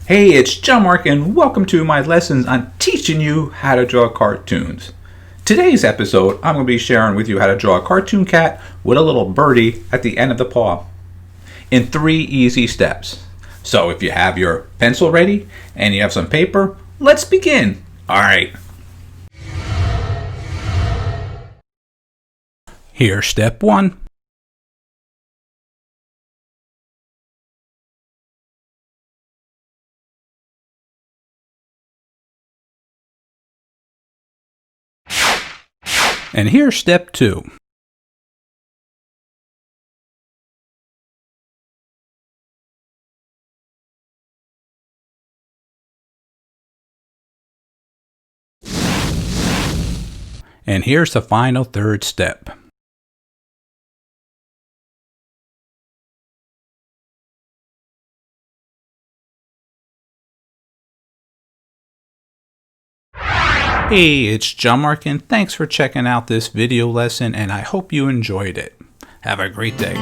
Hey, it's John-Marc and welcome to my lessons on teaching you how to draw cartoons. Today's episode, I'm going to be sharing with you how to draw a cartoon cat with a little birdie at the end of the paw in 3 easy steps. So if you have your pencil ready and you have some paper, let's begin. Alright. Here's step 1. And here's step 2. And here's the final 3rd step. Hey, it's John-Marc and thanks for checking out this video lesson and I hope you enjoyed it. Have a great day.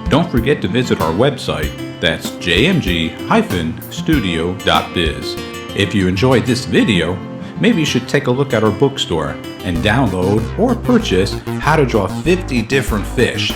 Don't forget to visit our website, that's jmg-studio.biz. If you enjoyed this video, maybe you should take a look at our bookstore and download or purchase How to Draw 50 Different Fish.